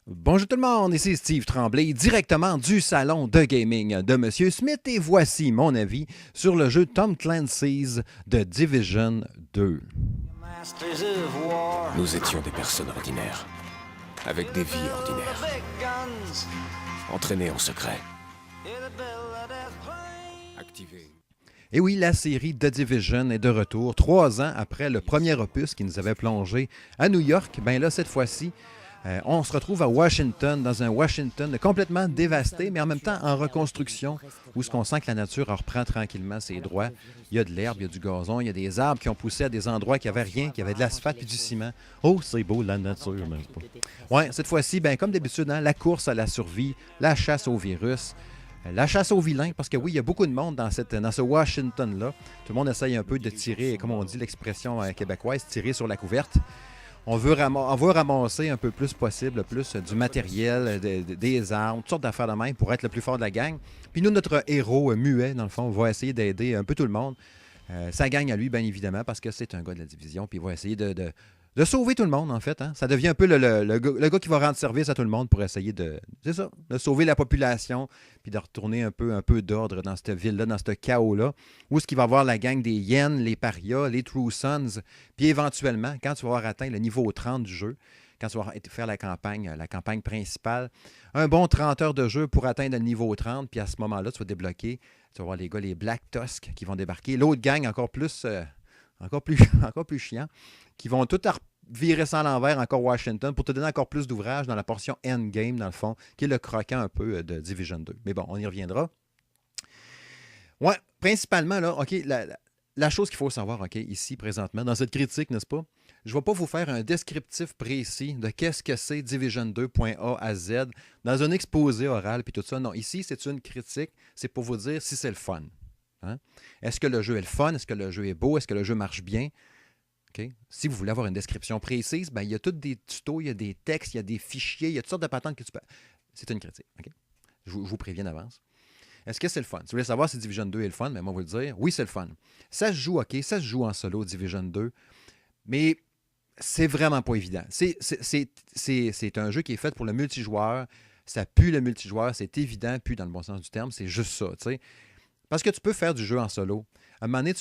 Bonjour tout le monde, ici Steve Tremblay, directement du salon de gaming de Monsieur Smith, et voici mon avis sur le jeu Tom Clancy's The Division 2. Nous étions des personnes ordinaires, avec des vies ordinaires, entraînées en secret. Activées. Et oui, la série The Division est de retour 3 ans après le premier opus qui nous avait plongé à New York. Ben là, cette fois-ci, on se retrouve à Washington, dans un Washington complètement dévasté, mais en même temps en reconstruction, où ce qu'on sent que la nature reprend tranquillement ses droits. Il y a de l'herbe, il y a du gazon, il y a des arbres qui ont poussé à des endroits qui n'avaient rien, qui avaient de l'asphalte et du ciment. Oh, c'est beau, la nature, n'est-ce pas? Ouais, cette fois-ci, ben, comme d'habitude, hein, la course à la survie, la chasse au virus, la chasse aux vilains, parce que oui, il y a beaucoup de monde dans ce Washington-là. Tout le monde essaye un peu de tirer, comme on dit l'expression québécoise, tirer sur la couverte. On veut ramasser un peu plus possible, plus du matériel, des armes, toutes sortes d'affaires de même pour être le plus fort de la gang. Puis nous, notre héros muet, dans le fond, va essayer d'aider un peu tout le monde. Sa gang à lui, bien évidemment, parce que c'est un gars de la division, puis il va essayer de sauver tout le monde, en fait. Hein. Ça devient un peu le gars qui va rendre service à tout le monde pour essayer de sauver la population, puis de retourner un peu d'ordre dans cette ville-là, dans ce chaos-là, où est-ce qu'il va avoir la gang des Yen, les Parias, les True Sons, puis éventuellement, quand tu vas avoir atteint le niveau 30 du jeu, quand tu vas faire la campagne principale, un bon 30 heures de jeu pour atteindre le niveau 30, puis à ce moment-là, tu vas débloquer, tu vas voir les gars, les Black Tusk qui vont débarquer, l'autre gang encore plus chiant, qui vont tout virer ça à l'envers, encore Washington, pour te donner encore plus d'ouvrage dans la portion endgame, dans le fond, qui est le croquant un peu de Division 2. Mais bon, on y reviendra. Ouais, principalement, là, OK, la chose qu'il faut savoir, OK, ici, présentement, dans cette critique, n'est-ce pas? Je ne vais pas vous faire un descriptif précis de qu'est-ce que c'est Division 2.A à Z dans un exposé oral, puis tout ça. Non, ici, c'est une critique, c'est pour vous dire si c'est le fun. Hein? Est-ce que le jeu est le fun? Est-ce que le jeu est beau? Est-ce que le jeu marche bien? Okay. Si vous voulez avoir une description précise, ben, il y a tous des tutos, il y a des textes, il y a des fichiers, il y a toutes sortes de patentes que tu peux... C'est une critique. Okay? Je vous préviens d'avance. Est-ce que c'est le fun? Si vous voulez savoir si Division 2 est le fun, ben, moi, je vais vous le dire. Oui, c'est le fun. Ça se joue, OK, ça se joue en solo, Division 2, mais c'est vraiment pas évident. C'est un jeu qui est fait pour le multijoueur. Ça pue le multijoueur, c'est évident, pue dans le bon sens du terme, c'est juste ça, tu sais. Parce que tu peux faire du jeu en solo. À un moment donné,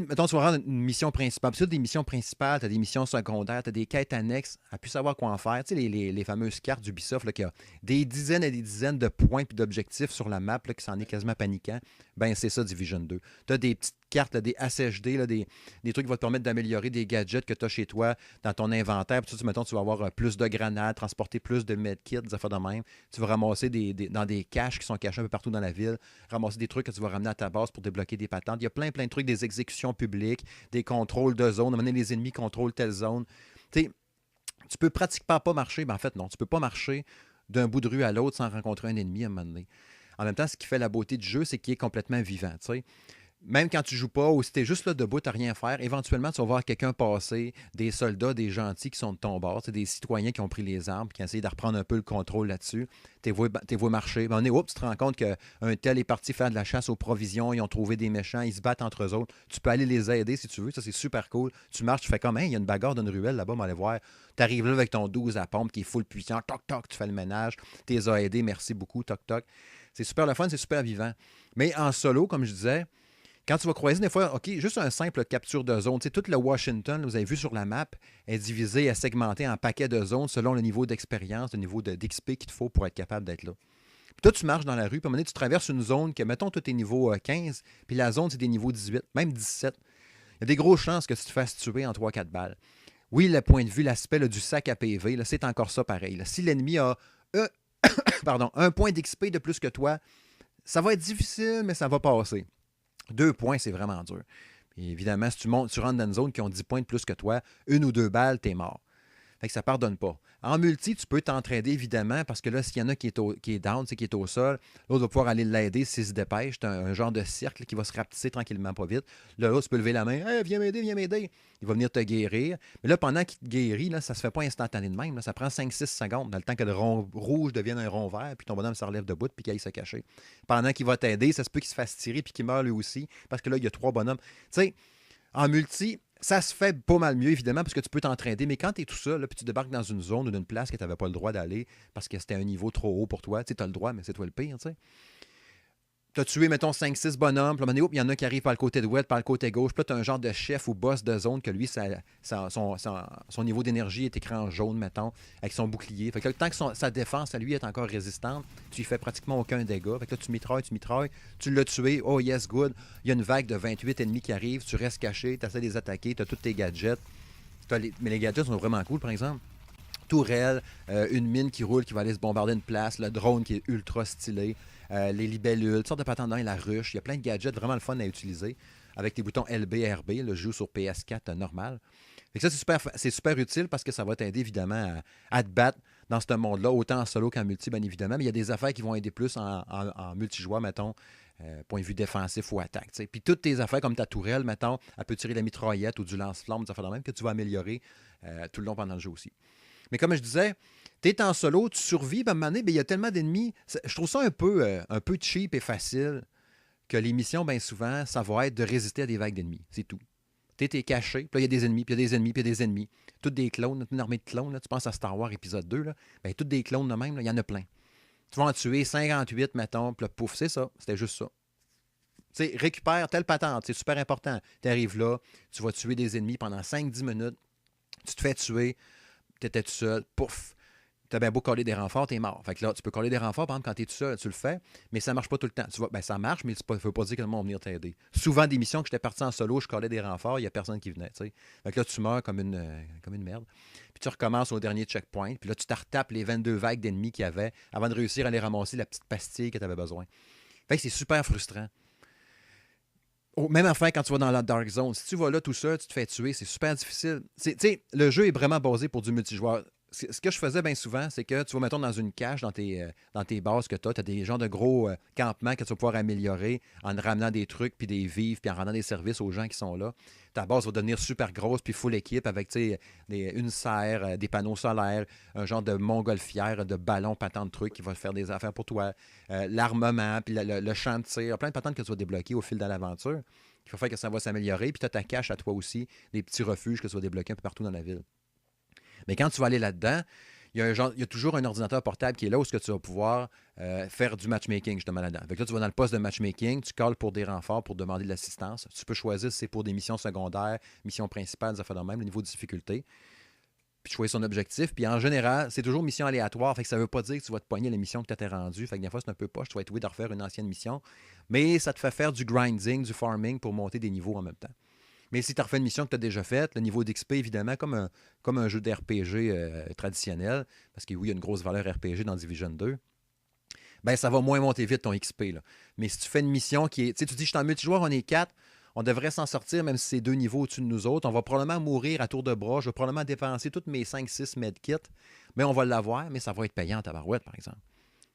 mettons, tu vas rendre une mission principale. Puis tu as des missions principales, tu as des missions secondaires, tu as des quêtes annexes, à plus savoir quoi en faire. Tu sais, les fameuses cartes d'Ubisoft, là, qui a des dizaines et des dizaines de points et d'objectifs sur la map, là, qui s'en est quasiment paniquant. Ben c'est ça, Division 2. Tu as des petites cartes, là, des SHD, là, des trucs qui vont te permettre d'améliorer des gadgets que tu as chez toi dans ton inventaire. Puis mettons, tu vas avoir plus de grenades, transporter plus de medkits, des affaires de même. Tu vas ramasser dans des caches qui sont cachés un peu partout dans la ville, ramasser des trucs que tu vas ramener à ta base pour débloquer des patentes. Il y a plein de trucs, des exécutions publiques, des contrôles de zone, amener les ennemis contrôlent telle zone. Tu sais, tu peux pratiquement pas marcher. Ben en fait, non, tu peux pas marcher d'un bout de rue à l'autre sans rencontrer un ennemi à un moment donné. En même temps, ce qui fait la beauté du jeu, c'est qu'il est complètement vivant. Tu sais. Même quand tu joues pas ou si tu es juste là debout, tu n'as rien à faire, éventuellement, tu vas voir quelqu'un passer, des soldats, des gentils qui sont de ton bord, des citoyens qui ont pris les armes, qui ont essayé de reprendre un peu le contrôle là-dessus. Tu les vois marcher. Ben, tu te rends compte qu'un tel est parti faire de la chasse aux provisions, ils ont trouvé des méchants, ils se battent entre eux autres. Tu peux aller les aider si tu veux, ça c'est super cool. Tu marches, tu fais comme, il y a une bagarre d'une ruelle là-bas, on va aller voir. Tu arrives là avec ton 12 à pompe qui est full puissant, toc toc, tu fais le ménage, tu les as aidés, merci beaucoup, toc toc. C'est super le fun, c'est super vivant. Mais en solo, comme je disais, quand tu vas croiser des fois, OK, juste un simple capture de zone. Tu sais, toute le Washington, vous avez vu sur la map, est divisé, est segmenté en paquets de zones selon le niveau d'expérience, le niveau d'XP qu'il te faut pour être capable d'être là. Puis toi, tu marches dans la rue, puis à un moment donné, tu traverses une zone que, mettons, toi, tu es niveau 15, puis la zone, c'est des niveaux 18, même 17. Il y a des grosses chances que tu te fasses tuer en 3-4 balles. Oui, le point de vue, l'aspect là, du sac à PV, là, c'est encore ça pareil. Là. Si l'ennemi a un point d'XP de plus que toi, ça va être difficile, mais ça va passer. 2 points, c'est vraiment dur. Et évidemment, si tu rentres dans une zone qui ont 10 points de plus que toi, 1 ou 2 balles, t'es mort. Fait que ça ne pardonne pas. En multi, tu peux t'entraider, évidemment, parce que là, s'il y en a qui est down, qui est au sol, l'autre va pouvoir aller l'aider s'il se dépêche. C'est un genre de cercle qui va se rapetisser tranquillement, pas vite. Là, l'autre, tu peux lever la main. Hey, viens m'aider, viens m'aider. Il va venir te guérir. Mais là, pendant qu'il te guérit, là, ça ne se fait pas instantané de même. Là. Ça prend 5-6 secondes, dans le temps que le rond rouge devienne un rond vert, puis ton bonhomme se relève debout, puis qu'il aille se cacher. Pendant qu'il va t'aider, ça se peut qu'il se fasse tirer, puis qu'il meure lui aussi, parce que là, il y a 3 bonhommes. Tu sais, En multi, ça se fait pas mal mieux, évidemment, parce que tu peux t'entraîner. Mais quand tu es tout seul, là, puis tu débarques dans une zone ou d'une place que tu n'avais pas le droit d'aller parce que c'était un niveau trop haut pour toi, tu as le droit, mais c'est toi le pire, tu sais. Tu as tué, mettons, 5-6 bonhommes, puis il y en a qui arrivent par le côté droit, par le côté gauche, puis là, tu as un genre de chef ou boss de zone que lui, son niveau d'énergie est écrit en jaune, mettons, avec son bouclier. Fait que là, tant que sa défense à lui est encore résistante, tu lui fais pratiquement aucun dégât. Fait que là, tu mitrailles, tu l'as tué, oh yes, good. Il y a une vague de 28 ennemis qui arrivent, tu restes caché, tu essaies de les attaquer, tu as tous tes gadgets. Mais les gadgets sont vraiment cool, par exemple. Tourelle, une mine qui roule, qui va aller se bombarder une place, le drone qui est ultra stylé, les libellules, toutes sortes de patentes dans la ruche. Il y a plein de gadgets vraiment le fun à utiliser avec les boutons LB, RB. Le jeu sur PS4 normal. Et ça, c'est super utile parce que ça va t'aider évidemment à te battre dans ce monde-là, autant en solo qu'en multi, bien évidemment. Mais il y a des affaires qui vont aider plus en multijoueur, mettons, point de vue défensif ou attaque. T'sais. Puis toutes tes affaires comme ta tourelle, mettons, elle peut tirer de la mitraillette ou du lance-flamme, des affaires de même que tu vas améliorer tout le long pendant le jeu aussi. Mais comme je disais, tu es en solo, tu survis, à un moment donné, il y a tellement d'ennemis. Je trouve ça un peu cheap et facile que les missions, bien souvent, ça va être de résister à des vagues d'ennemis. C'est tout. Tu es caché, puis là, il y a des ennemis, puis il y a des ennemis, puis il y a des ennemis. Toutes des clones, une armée de clones. Là, tu penses à Star Wars épisode 2, là, bien, toutes des clones de même, il y en a plein. Tu vas en tuer 58, mettons, puis là, pouf, c'est ça. C'était juste ça. Tu sais, récupère telle patente, c'est super important. Tu arrives là, tu vas tuer des ennemis pendant 5-10 minutes, tu te fais tuer, tu étais tout seul, pouf. Tu as bien beau coller des renforts, tu es mort. Fait que là, tu peux coller des renforts, par exemple, quand tu es tout seul, tu le fais, mais ça marche pas tout le temps. Ça marche, mais ça ne veut pas dire que le monde va venir t'aider. Souvent, des missions que j'étais parti en solo, je collais des renforts, il n'y a personne qui venait. T'sais. Fait que là, tu meurs comme une merde. Puis tu recommences au dernier checkpoint, puis là, tu te retapes les 22 vagues d'ennemis qu'il y avait avant de réussir à aller ramasser la petite pastille que tu avais besoin. Fait que c'est super frustrant. Même affaire quand tu vas dans la Dark Zone. Si tu vas là tout seul, tu te fais tuer, c'est super difficile. Le jeu est vraiment basé pour du multijoueur. Ce que je faisais bien souvent, c'est que tu vas, mettons, dans une cache, dans tes bases que tu as des genres de gros campements que tu vas pouvoir améliorer en ramenant des trucs, puis des vivres, puis en rendant des services aux gens qui sont là. Ta base va devenir super grosse, puis full équipe avec une serre, des panneaux solaires, un genre de montgolfière, de ballon patent de trucs qui va faire des affaires pour toi, l'armement, puis le champ de tir, plein de patentes que tu vas débloquer au fil de l'aventure. Il faut faire que ça va s'améliorer, puis tu as ta cache à toi aussi, des petits refuges que tu vas débloquer un peu partout dans la ville. Mais quand tu vas aller là-dedans, il y a toujours un ordinateur portable qui est là où tu vas pouvoir faire du matchmaking justement là-dedans. Fait que là, tu vas dans le poste de matchmaking, tu calls pour des renforts pour demander de l'assistance. Tu peux choisir si c'est pour des missions secondaires, missions principales, des affaires de même, le niveau de difficulté. Puis choisir son objectif. Puis en général, c'est toujours mission aléatoire. Fait que ça ne veut pas dire que tu vas te pogner la mission que tu t'es rendue. Fait que des fois, c'est un peu poche. Tu vas être obligé de refaire une ancienne mission. Mais ça te fait faire du grinding, du farming pour monter des niveaux en même temps. Mais si tu as refait une mission que tu as déjà faite, le niveau d'XP, évidemment, comme un jeu d'RPG traditionnel, parce que oui, il y a une grosse valeur RPG dans Division 2, ben ça va moins monter vite ton XP. Là. Mais si tu fais une mission qui est... Tu sais, tu dis, je suis en multijoueur, on est 4, on devrait s'en sortir, même si c'est 2 niveaux au-dessus de nous autres. On va probablement mourir à tour de bras. Je vais probablement dépenser toutes mes 5-6 medkits, mais on va l'avoir, mais ça va être payant en tabarouette, par exemple.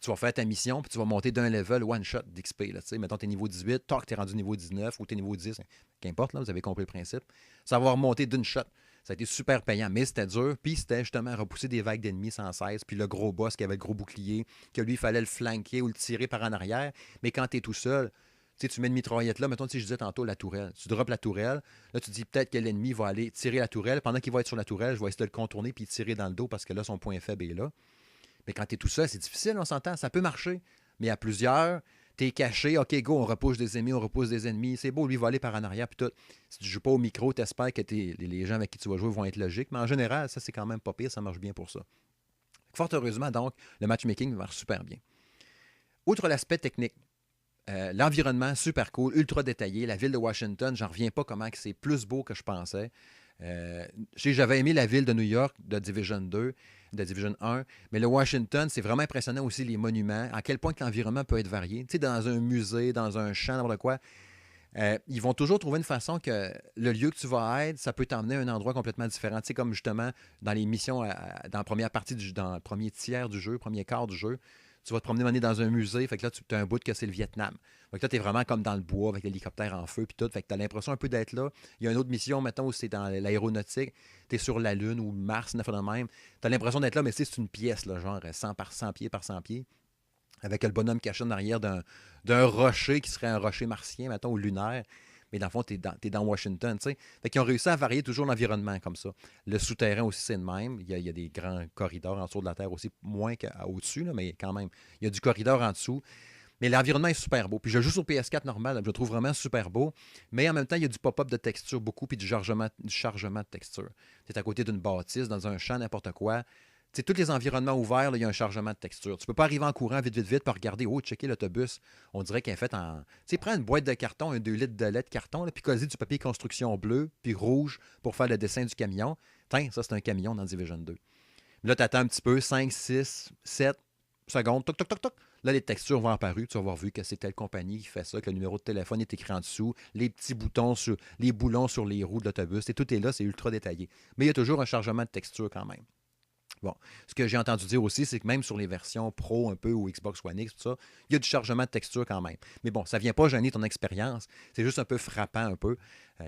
Tu vas faire ta mission, puis tu vas monter d'un level one-shot d'XP. Mettons, tu es niveau 18, toc, tu es rendu niveau 19 ou tu es niveau 10, qu'importe, là, vous avez compris le principe. Ça va remonter d'une shot. Ça a été super payant, mais c'était dur. Puis c'était justement repousser des vagues d'ennemis sans cesse. Puis le gros boss qui avait le gros bouclier, que lui, il fallait le flanquer ou le tirer par en arrière. Mais quand tu es tout seul, tu mets une mitraillette là. Mettons, je disais tantôt la tourelle. Tu droppes la tourelle. Là, tu dis peut-être que l'ennemi va aller tirer la tourelle. Pendant qu'il va être sur la tourelle, je vais essayer de le contourner puis tirer dans le dos parce que là, son point faible est là. Mais quand tu es tout seul, c'est difficile, on s'entend. Ça peut marcher. Mais à plusieurs, tu es caché. OK, go, on repousse des ennemis, on repousse des ennemis. C'est beau, lui, va aller par en arrière. Puis tout. Si tu ne joues pas au micro, tu espères que les gens avec qui tu vas jouer vont être logiques. Mais en général, ça, c'est quand même pas pire. Ça marche bien pour ça. Fort heureusement, donc, le matchmaking marche super bien. Outre l'aspect technique, l'environnement, super cool, ultra détaillé. La ville de Washington, j'en reviens pas comment c'est plus beau que je pensais. J'avais aimé la ville de New York de Division 2, de Division 1, mais le Washington, c'est vraiment impressionnant aussi les monuments, à quel point que l'environnement peut être varié. Tu sais, dans un musée, dans un champ, n'importe quoi, ils vont toujours trouver une façon que le lieu que tu vas être, ça peut t'emmener à un endroit complètement différent. Tu sais, comme justement dans les missions, dans la première partie, dans le premier tiers du jeu, premier quart du jeu, tu vas te promener dans un musée, fait que là, tu as un bout que c'est le Vietnam. Fait que là, tu es vraiment comme dans le bois avec l'hélicoptère en feu puis tout. Fait que tu as l'impression un peu d'être là. Il y a une autre mission, mettons, où c'est dans l'aéronautique. Tu es sur la Lune ou Mars, une affaire de même. Tu as l'impression d'être là, mais c'est une pièce, là, genre 100 pieds par 100 pieds. Avec le bonhomme caché en arrière d'un rocher qui serait un rocher martien, mettons, ou lunaire. mais dans le fond, t'es dans Washington, tu sais. Fait qu'ils ont réussi à varier toujours l'environnement comme ça. Le souterrain aussi, c'est le même. Il y a des grands corridors en dessous de la Terre aussi, moins qu'au-dessus, mais quand même. Il y a du corridor en dessous. Mais l'environnement est super beau. Puis je joue sur PS4 normal, je le trouve vraiment super beau. Mais en même temps, il y a du pop-up de texture beaucoup, puis du chargement de texture. Tu es à côté d'une bâtisse, dans un champ, n'importe quoi. Tu sais, tous les environnements ouverts, là, il y a un chargement de texture. Tu peux pas arriver en courant vite, vite, vite, pour regarder, oh, checker l'autobus. On dirait qu'elle est faite en. Tu sais, prends une boîte de carton, un 2 litres de lait de carton, là, puis coller du papier construction bleu, puis rouge pour faire le dessin du camion. Tiens, ça, c'est un camion dans Division 2. Là, tu attends un petit peu, 5, 6, 7 secondes, toc, toc, toc, toc. Là, les textures vont apparaître. Tu vas avoir vu que c'est telle compagnie qui fait ça, que le numéro de téléphone est écrit en dessous, les petits boutons, les boulons sur les roues de l'autobus. Et tout est là, c'est ultra détaillé. Mais il y a toujours un chargement de texture quand même. Bon, ce que j'ai entendu dire aussi, c'est que même sur les versions Pro un peu ou Xbox One X, tout ça, il y a du chargement de texture quand même. Mais bon, ça ne vient pas gêner ton expérience. C'est juste un peu frappant un peu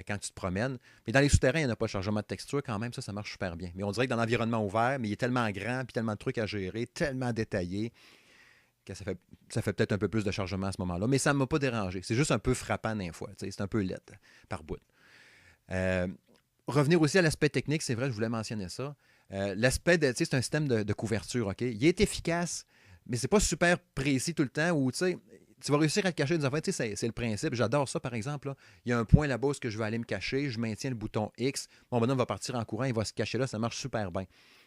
quand tu te promènes. Mais dans les souterrains, il n'y en a pas de chargement de texture quand même. Ça marche super bien. Mais on dirait que dans l'environnement ouvert, mais il est tellement grand, puis tellement de trucs à gérer, tellement détaillé, que ça fait peut-être un peu plus de chargement à ce moment-là. Mais ça ne m'a pas dérangé. C'est juste un peu frappant d'un fois. C'est un peu laid par bout. Revenir aussi à l'aspect technique, c'est vrai, je voulais mentionner ça. L'aspect de, c'est un système de couverture, OK? Il est efficace, mais c'est pas super précis tout le temps où, tu vas réussir à te cacher des affaires. C'est le principe. J'adore ça, par exemple. Là. Il y a un point là-bas où je vais aller me cacher, je maintiens le bouton X, mon bonhomme va partir en courant, il va se cacher là, ça marche super bien.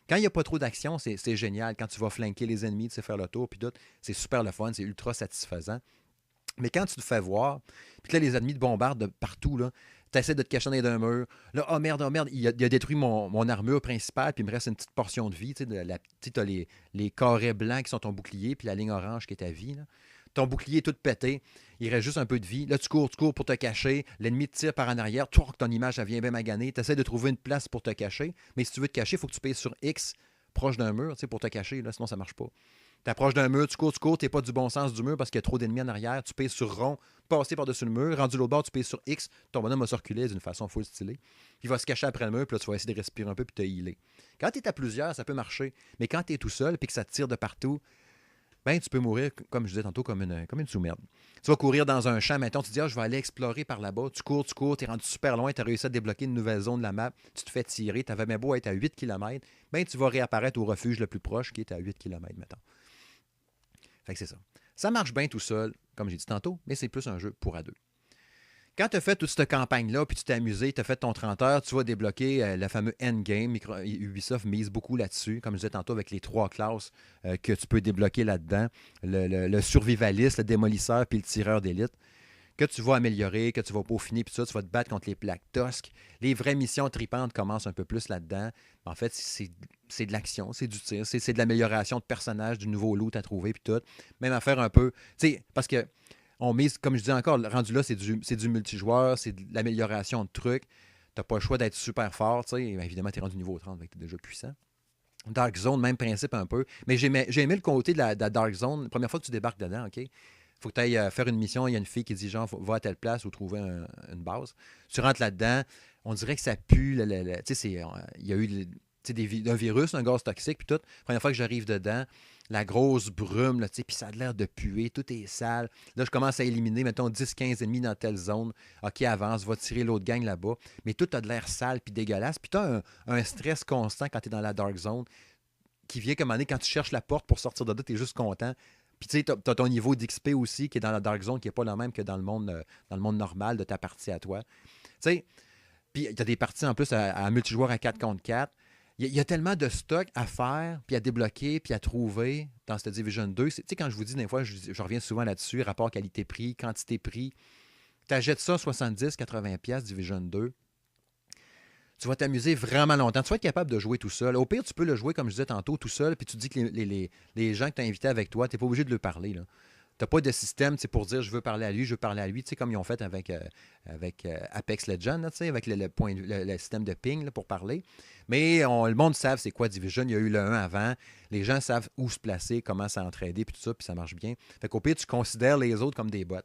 Quand il n'y a pas trop d'action, c'est génial. Quand tu vas flanquer les ennemis, tu sais, faire le tour, puis tout, c'est super le fun, c'est ultra satisfaisant. Mais quand tu te fais voir, puis que là, les ennemis te bombardent de partout, là, tu essaies de te cacher dans d'un mur. Là, oh merde, il a détruit mon armure principale, puis il me reste une petite portion de vie. Tu as les carrés blancs qui sont ton bouclier, puis la ligne orange qui est ta vie. Là. Ton bouclier est tout pété, il reste juste un peu de vie. Là, tu cours pour te cacher. L'ennemi te tire par en arrière. Ton image, elle vient bien maganer. Tu essaies de trouver une place pour te cacher. Mais si tu veux te cacher, il faut que tu payes sur X proche d'un mur pour te cacher. Là, sinon, ça ne marche pas. Tu approches d'un mur, tu cours, tu n'es pas du bon sens du mur parce qu'il y a trop d'ennemis en arrière. Tu payes sur rond, passer par-dessus le mur. Rendu l'autre bord, tu payes sur X. Ton bonhomme va circuler d'une façon full stylée. Il va se cacher après le mur, puis là, tu vas essayer de respirer un peu, puis te healer. Quand tu es à plusieurs, ça peut marcher. Mais quand tu es tout seul, puis que ça te tire de partout, ben, tu peux mourir, comme je disais tantôt, comme une sous-merde. Tu vas courir dans un champ, mettons, tu te dis, je vais aller explorer par là-bas. Tu cours, tu es rendu super loin, tu as réussi à débloquer une nouvelle zone de la map, tu te fais tirer, tu avais même beau être à 8 km, ben, tu vas réapparaître au refuge le plus proche qui est à 8 km, mettons. Fait que c'est ça. Ça marche bien tout seul, comme j'ai dit tantôt, mais c'est plus un jeu pour à deux. Quand tu as fait toute cette campagne-là, puis tu t'es amusé, tu as fait ton 30 heures, tu vas débloquer le fameux endgame. Ubisoft mise beaucoup là-dessus, comme je disais tantôt, avec les 3 classes que tu peux débloquer là-dedans. Le survivaliste, le démolisseur, puis le tireur d'élite. Que tu vas améliorer, que tu vas peaufiner, puis ça, tu vas te battre contre les plaques Tusk. Les vraies missions tripantes commencent un peu plus là-dedans. En fait, c'est de l'action, c'est du tir, c'est de l'amélioration de personnages, du nouveau loot à trouver, puis tout. Même à faire un peu... Tu sais, parce que on mise, comme je dis encore, rendu là, c'est du multijoueur, c'est de l'amélioration de trucs. T'as pas le choix d'être super fort, tu sais. Évidemment, t'es rendu niveau 30, donc t'es déjà puissant. Dark Zone, même principe un peu. Mais j'ai aimé le côté de la Dark Zone. La première fois que tu débarques dedans, OK? Faut que tu ailles faire une mission. Il y a une fille qui dit, genre, va à telle place ou trouver une base. Tu rentres là-dedans, on dirait que ça pue. Tu sais, il y a eu un virus, un gaz toxique, puis tout. La première fois que j'arrive dedans, la grosse brume, puis ça a l'air de puer, tout est sale. Là, je commence à éliminer, mettons, 10-15 ennemis dans telle zone. OK, avance, va tirer l'autre gang là-bas. Mais tout a de l'air sale puis dégueulasse. Puis tu as un stress constant quand tu es dans la Dark Zone qui vient comme quand tu cherches la porte pour sortir de là, tu es juste content. Puis tu sais, tu as ton niveau d'XP aussi qui est dans la Dark Zone, qui n'est pas le même que dans le monde normal de ta partie à toi. Tu sais, puis tu as des parties en plus à multijoueur à 4 contre 4. Il y a tellement de stock à faire, puis à débloquer, puis à trouver dans cette Division 2. Tu sais, quand je vous dis des fois, je reviens souvent là-dessus, rapport qualité-prix, quantité-prix. Tu achètes ça 70-80$ Division 2. Tu vas t'amuser vraiment longtemps. Tu vas être capable de jouer tout seul. Au pire, tu peux le jouer, comme je disais tantôt, tout seul, puis tu dis que les gens que tu as invités avec toi, tu n'es pas obligé de leur parler. Tu n'as pas de système pour dire je veux parler à lui, je veux parler à lui, comme ils ont fait avec Apex Legends, avec le système de ping là, pour parler. Mais le monde savent c'est quoi Division. Il y a eu le 1 avant. Les gens savent où se placer, comment s'entraider, puis tout ça, puis ça marche bien. Fait qu'au pire, tu considères les autres comme des bots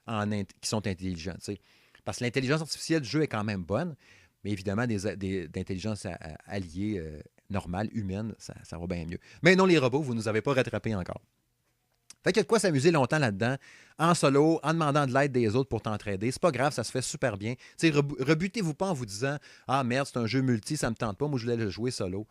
qui sont intelligents. T'sais. Parce que l'intelligence artificielle du jeu est quand même bonne, mais évidemment, d'intelligence alliée, normale, humaine, ça va bien mieux. Mais non, les robots, vous ne nous avez pas rattrapés encore. Fait qu'il y a de quoi s'amuser longtemps là-dedans, en solo, en demandant de l'aide des autres pour t'entraider. C'est pas grave, ça se fait super bien. Tu sais, rebutez-vous pas en vous disant « Ah merde, c'est un jeu multi, ça me tente pas, moi je voulais le jouer solo. »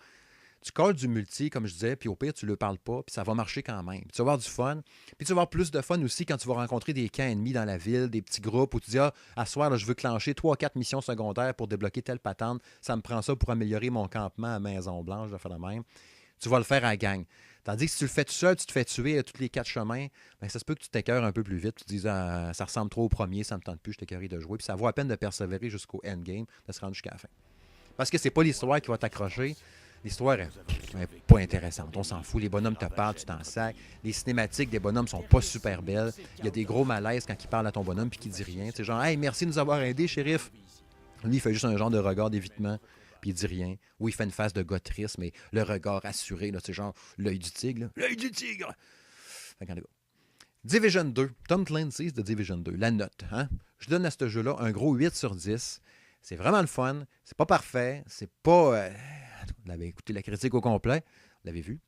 Tu colles du multi, comme je disais, puis au pire, tu ne le parles pas, puis ça va marcher quand même. Puis tu vas avoir du fun. Puis tu vas avoir plus de fun aussi quand tu vas rencontrer des camps ennemis dans la ville, des petits groupes où tu dis « Ah, à ce soir, là, je veux clencher 3-4 missions secondaires pour débloquer telle patente. Ça me prend ça pour améliorer mon campement à Maison-Blanche, je vais faire de même. » Tu vas le faire à la gang. Tandis que si tu le fais tout seul, tu te fais tuer à tous les 4 chemins, bien, ça se peut que tu t'écœures un peu plus vite. Tu te dis ah, ça ressemble trop au premier, ça ne me tente plus, je t'écœurie de jouer. Puis ça vaut la peine de persévérer jusqu'au endgame, de se rendre jusqu'à la fin. Parce que c'est pas l'histoire qui va t'accrocher. L'histoire est pas intéressante. On s'en fout. Les bonhommes te parlent, tu t'en sacs. Les cinématiques des bonhommes sont pas super belles. Il y a des gros malaises quand il parle à ton bonhomme puis qu'il dit rien. C'est genre, hey, merci de nous avoir aidés, shérif. Lui, il fait juste un genre de regard d'évitement, puis il dit rien. Ou il fait une face de gars triste, mais le regard assuré, là, c'est genre l'œil du tigre. Là. L'œil du tigre! Fait que, Division 2, Tom Clancy's de Division 2, la note. Hein? Je donne à ce jeu-là un gros 8 sur 10. C'est vraiment le fun. C'est pas parfait. C'est pas... Vous l'avez écouté la critique au complet. Vous l'avez vu.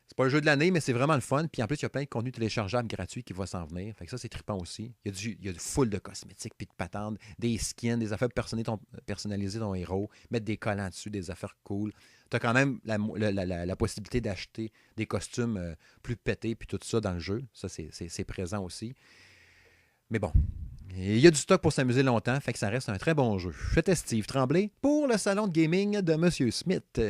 C'est pas le jeu de l'année, mais c'est vraiment le fun. Puis en plus, il y a plein de contenu téléchargeable gratuit qui va s'en venir. Fait que ça, c'est trippant aussi. Il y a du full de cosmétiques, puis de patentes, des skins, des affaires pour personnaliser ton héros, mettre des collants dessus, des affaires cool. Tu as quand même la possibilité d'acheter des costumes plus pétés, puis tout ça dans le jeu. Ça, c'est présent aussi. Mais bon, il y a du stock pour s'amuser longtemps, fait que ça reste un très bon jeu. C'était Steve Tremblay pour le salon de gaming de M. Smith.